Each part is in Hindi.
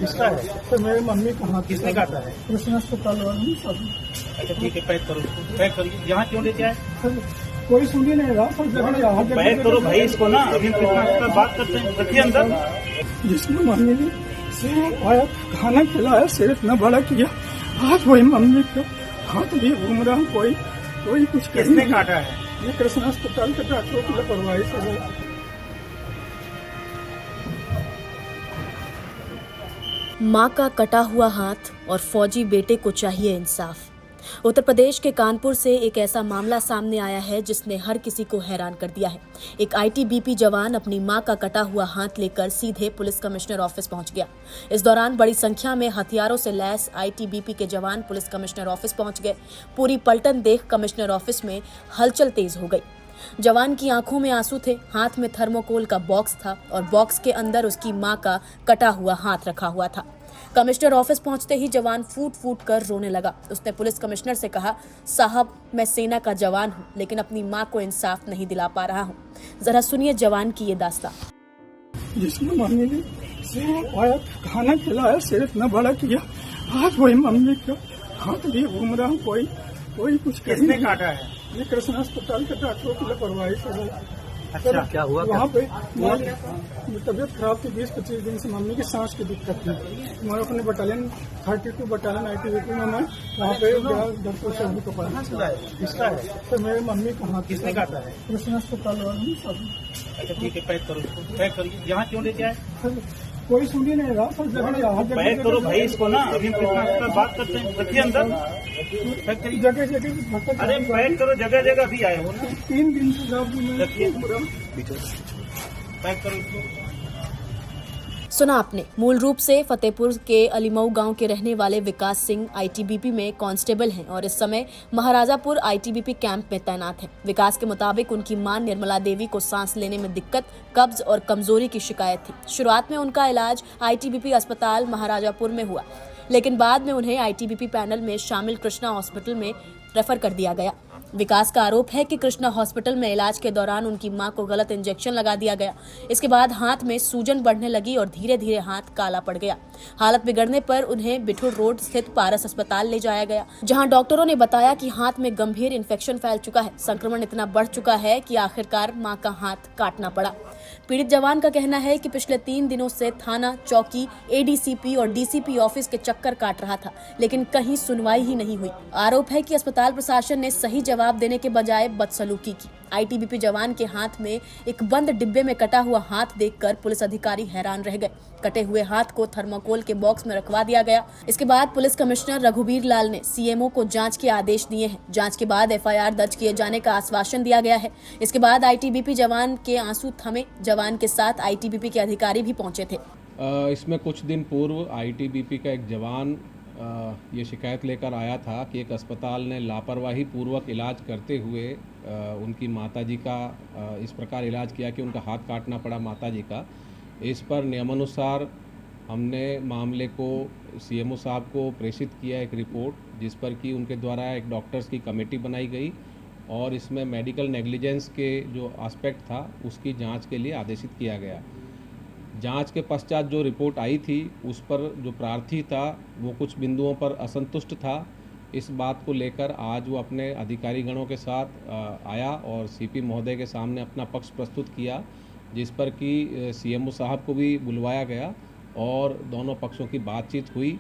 किसका है? तो मेरी मम्मी का हाथ। किसने काटा है? कृष्ण अस्पताल वाले सब। अच्छा ठीक है, पैक करो, पैक करिए। यहाँ क्यों लेके आए? कोई सुन ही नहीं रहा, सब जगह पैक करो भाई इसको ना, अभी कृष्णा अस्पताल बात करते हैं, रखिए अंदर। जिसमें मम्मी ने सिर्फ आया, खाना खिलाया, सिर्फ न बड़ा किया, आज वही मम्मी का हाथ भी घूम रहा। कोई कुछ किसने काटा है? ये कृष्ण अस्पताल के डॉक्टरों की लापरवाही से है। मां का कटा हुआ हाथ और फौजी बेटे को चाहिए इंसाफ। उत्तर प्रदेश के कानपुर से एक ऐसा मामला सामने आया है जिसने हर किसी को हैरान कर दिया है। एक आईटीबीपी जवान अपनी मां का कटा हुआ हाथ लेकर सीधे पुलिस कमिश्नर ऑफिस पहुंच गया। इस दौरान बड़ी संख्या में हथियारों से लैस आईटीबीपी के जवान पुलिस कमिश्नर ऑफिस पहुंच गए। पूरी पलटन देख कमिश्नर ऑफिस में हलचल तेज हो गई। जवान की आंखों में आंसू थे, हाथ में थर्मोकोल का बॉक्स था और बॉक्स के अंदर उसकी मां का कटा हुआ हाथ रखा हुआ था। कमिश्नर ऑफिस पहुंचते ही जवान फूट फूट कर रोने लगा। उसने पुलिस कमिश्नर से कहा, साहब मैं सेना का जवान हूं, लेकिन अपनी मां को इंसाफ नहीं दिला पा रहा हूं। जरा सुनिए जवान की ये दास्तां। जिसमें मम्मी ने सिर्फ आया, खाना खिलाया, सिर्फ न बड़ा किया, आज वही मम्मी का हाथ भी घूम रहा। कोई कुछ किसने काटा है? ये कृष्ण अस्पताल के डॉक्टरों की लापरवाही से है। अच्छा क्या हुआ? वहाँ पे तबीयत खराब थी, 20-25 दिन से मम्मी की सांस की दिक्कत थी। मैं अपने बटालियन 32 बटालियन आईटीबीपी में मैं वहाँ पे डॉक्टर शहरी को पढ़ा। किसका है? तो मेरी मम्मी का हाथ। किसने काटा है? कृष्ण अस्पताल वाले सब। अच्छा ठीक है, पैक करो, पैक करिए। यहाँ क्यों लेके आए? कोई सुन ही नहीं रहा, सब जगह पैक करो भाई इसको ना, अभी कृष्णा अस्पताल बात करते हैं, रखिए अंदर। पैक करिए, जगह अरे पैक करो, जगह जगह भी आए हो ना। 3 दिन से रखिए, पैक करो इसको। सुना आपने। मूल रूप से फतेहपुर के अलीमऊ गांव के रहने वाले विकास सिंह आईटीबीपी में कांस्टेबल हैं और इस समय महाराजापुर आईटीबीपी कैंप में तैनात हैं। विकास के मुताबिक उनकी मां निर्मला देवी को सांस लेने में दिक्कत, कब्ज और कमजोरी की शिकायत थी। शुरुआत में उनका इलाज आईटीबीपी अस्पताल महाराजापुर में हुआ, लेकिन बाद में उन्हें आईटीबीपी पैनल में शामिल कृष्णा हॉस्पिटल में रेफर कर दिया गया। विकास का आरोप है कि कृष्णा हॉस्पिटल में इलाज के दौरान उनकी मां को गलत इंजेक्शन लगा दिया गया। इसके बाद हाथ में सूजन बढ़ने लगी और धीरे धीरे हाथ काला पड़ गया। हालत बिगड़ने पर उन्हें बिठूर रोड स्थित पारस अस्पताल ले जाया गया, जहां डॉक्टरों ने बताया कि हाथ में गंभीर इन्फेक्शन फैल चुका है। संक्रमण इतना बढ़ चुका है कि आखिरकार मां का हाथ काटना पड़ा। पीड़ित जवान का कहना है कि पिछले 3 दिनों से थाना, चौकी, एडीसीपी और डीसीपी ऑफिस के चक्कर काट रहा था, लेकिन कहीं सुनवाई ही नहीं हुई। आरोप है कि अस्पताल प्रशासन ने सही जवाब देने के बजाय बदसलूकी की। आईटीबीपी जवान के हाथ में एक बंद डिब्बे में कटा हुआ हाथ देखकर पुलिस अधिकारी हैरान रह गए। कटे हुए हाथ को थर्माकोल के बॉक्स में रखवा दिया गया। इसके बाद पुलिस कमिश्नर रघुबीर लाल ने सीएमओ को जांच के आदेश दिए हैं। जांच के बाद एफआईआर दर्ज किए जाने का आश्वासन दिया गया है। इसके बाद आईटीबीपी जवान के आंसू थमे। जवान के साथ आईटीबीपी के अधिकारी भी पहुंचे थे। इसमें कुछ दिन पूर्व आईटीबीपी का एक जवान ये शिकायत लेकर आया था कि एक अस्पताल ने लापरवाही पूर्वक इलाज करते हुए उनकी माताजी का इस प्रकार इलाज किया कि उनका हाथ काटना पड़ा माताजी का। इस पर नियमानुसार हमने मामले को सीएमओ साहब को प्रेषित किया एक रिपोर्ट, जिस पर कि उनके द्वारा एक डॉक्टर्स की कमेटी बनाई गई और इसमें मेडिकल नेग्लिजेंस के जो एस्पेक्ट था उसकी जांच के लिए आदेशित किया गया। जांच के पश्चात जो रिपोर्ट आई थी उस पर जो प्रार्थी था वो कुछ बिंदुओं पर असंतुष्ट था। इस बात को लेकर आज वो अपने अधिकारीगणों के साथ आया और सीपी महोदय के सामने अपना पक्ष प्रस्तुत किया, जिस पर कि सीएमओ साहब को भी बुलवाया गया और दोनों पक्षों की बातचीत हुई।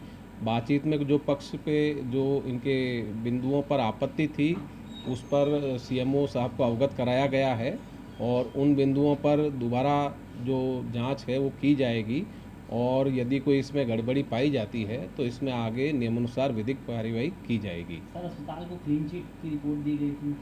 बातचीत में जो पक्ष पे जो इनके बिंदुओं पर आपत्ति थी उस पर सीएमओ साहब को अवगत कराया गया है और उन बिंदुओं पर दोबारा जो जांच है वो की जाएगी और यदि कोई इसमें गड़बड़ी पाई जाती है तो इसमें आगे नियमानुसार विधिक कार्रवाई की जाएगी। सर, अस्पताल को क्लीन चिट की रिपोर्ट दी गई थी?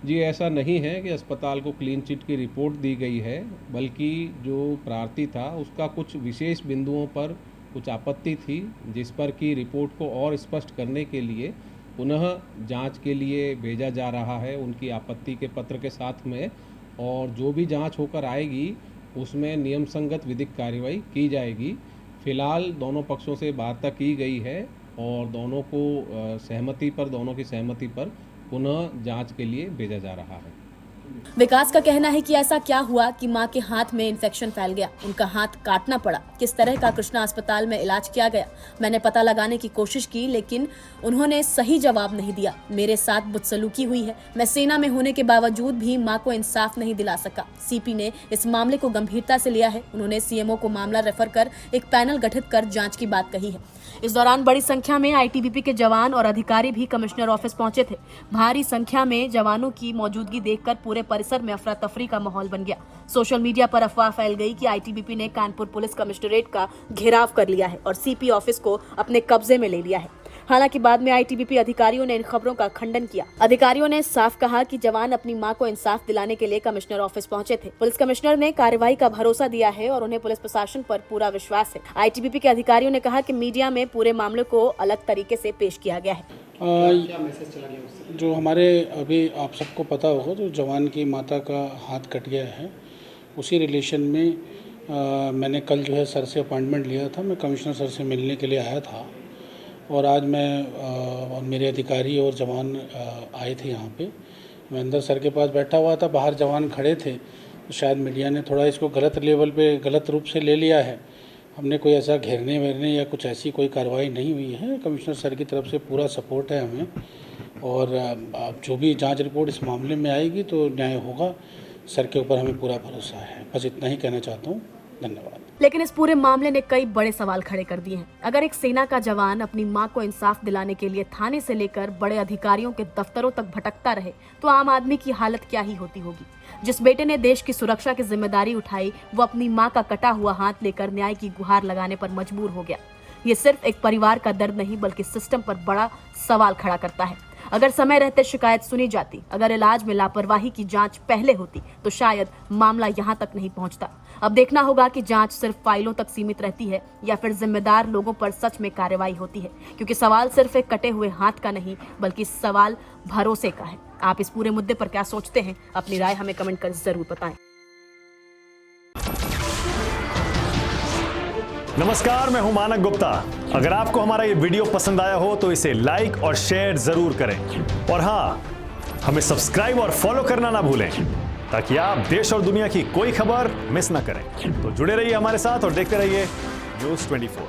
जी, ऐसा नहीं है कि अस्पताल को क्लीन चिट की रिपोर्ट दी गई है, बल्कि जो प्रार्थी था उसका कुछ विशेष बिंदुओं पर कुछ आपत्ति थी, जिस पर कि रिपोर्ट को और स्पष्ट करने के लिए पुनः जांच के लिए भेजा जा रहा है उनकी आपत्ति के पत्र के साथ में, और जो भी जांच होकर आएगी उसमें नियम संगत विधिक कार्रवाई की जाएगी। फिलहाल दोनों पक्षों से वार्ता की गई है और दोनों की सहमति पर पुनः जांच के लिए भेजा जा रहा है। विकास का कहना है कि ऐसा क्या हुआ कि मां के हाथ में इन्फेक्शन फैल गया, उनका हाथ काटना पड़ा, किस तरह का कृष्णा अस्पताल में इलाज किया गया। मैंने पता लगाने की कोशिश की लेकिन उन्होंने सही जवाब नहीं दिया। मेरे साथ बदसलूकी हुई है। मैं सेना में होने के बावजूद भी मां को इंसाफ नहीं दिला सका। सीपी ने इस मामले को गंभीरता से लिया है। उन्होंने सीएमओ को मामला रेफर कर एक पैनल गठित कर जांच की बात कही है। इस दौरान बड़ी संख्या में आईटीबीपी के जवान और अधिकारी भी कमिश्नर ऑफिस पहुंचे थे। भारी संख्या में जवानों की मौजूदगी देखकर पूरे परिसर में अफरा तफरी का माहौल बन गया। सोशल मीडिया पर अफवाह फैल गई कि आईटीबीपी ने कानपुर पुलिस कमिश्नरेट का घेराव कर लिया है और सीपी ऑफिस को अपने कब्जे में ले लिया है। हालांकि बाद में आईटीबीपी अधिकारियों ने इन खबरों का खंडन किया। अधिकारियों ने साफ कहा कि जवान अपनी मां को इंसाफ दिलाने के लिए कमिश्नर ऑफिस पहुंचे थे। पुलिस कमिश्नर ने कार्रवाई का भरोसा दिया है और उन्हें पुलिस प्रशासन पर पूरा विश्वास है। आईटीबीपी के अधिकारियों ने कहा कि मीडिया में पूरे मामले को अलग तरीके से पेश किया गया है। जो हमारे अभी आप सबको पता होगा, जो जवान की माता का हाथ कट गया है, उसी रिलेशन में मैंने कल जो है सर से अपॉइंटमेंट लिया था। मैं कमिश्नर सर से मिलने के लिए आया था और आज मैं और मेरे अधिकारी और जवान आए थे यहाँ पे। मैं अंदर सर के पास बैठा हुआ था, बाहर जवान खड़े थे, तो शायद मीडिया ने थोड़ा इसको गलत लेवल पे गलत रूप से ले लिया है। हमने कोई ऐसा घेरने वेरने या कुछ ऐसी कोई कार्रवाई नहीं हुई है। कमिश्नर सर की तरफ से पूरा सपोर्ट है हमें, और जो भी जांच रिपोर्ट इस मामले में आएगी तो न्याय होगा। सर के ऊपर हमें पूरा भरोसा है। बस इतना ही कहना चाहता हूँ। धन्यवाद। लेकिन इस पूरे मामले ने कई बड़े सवाल खड़े कर दिए हैं। अगर एक सेना का जवान अपनी मां को इंसाफ दिलाने के लिए थाने से लेकर बड़े अधिकारियों के दफ्तरों तक भटकता रहे तो आम आदमी की हालत क्या ही होती होगी। जिस बेटे ने देश की सुरक्षा की जिम्मेदारी उठाई वो अपनी मां का कटा हुआ हाथ लेकर न्याय की गुहार लगाने पर मजबूर हो गया। ये सिर्फ एक परिवार का दर्द नहीं बल्कि सिस्टम पर बड़ा सवाल खड़ा करता है। अगर समय रहते शिकायत सुनी जाती, अगर इलाज में लापरवाही की जांच पहले होती तो शायद मामला यहाँ तक नहीं पहुँचता। अब देखना होगा कि जांच सिर्फ फाइलों तक सीमित रहती है या फिर जिम्मेदार लोगों पर सच में कार्रवाई होती है, क्योंकि सवाल सिर्फ एक कटे हुए हाथ का नहीं बल्कि सवाल भरोसे का है। आप इस पूरे मुद्दे पर क्या सोचते हैं? अपनी राय हमें कमेंट कर जरूर बताएं। नमस्कार, मैं हूं मानक गुप्ता। अगर आपको हमारा ये वीडियो पसंद आया हो तो इसे लाइक और शेयर जरूर करें, और हाँ, हमें सब्सक्राइब और फॉलो करना ना भूलें ताकि आप देश और दुनिया की कोई खबर मिस ना करें। तो जुड़े रहिए हमारे साथ और देखते रहिए न्यूज़ 24।